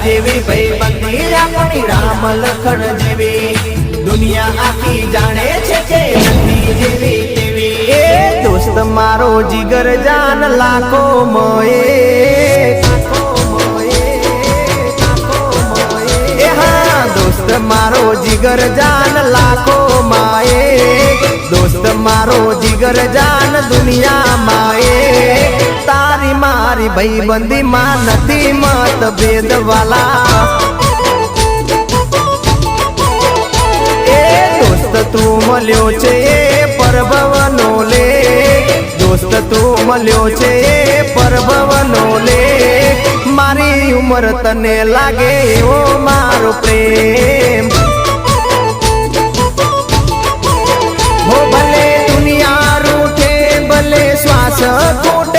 જેવી ભાઈબંધી આપણી રામ લખણ જેવી દુનિયા આખી જાણે છે કે નથી જેવી તેવી એ દોસ્ત મારો જીગર જાન લાખો મોએ दोस्त मारो जिगर जान लाखों माए दोस्त मारो जिगर जान दुनिया माए तारी मारी भाई बंदी मां नथी मत भेद वाला ए दोस्त तू मल्यो छे परभवनो ले दोस्त तू मल्यो छे परभवनो ले मारी उमर तने लागे ओ मारो प्रेम हो भले दुनिया रूठे भले श्वास फूटे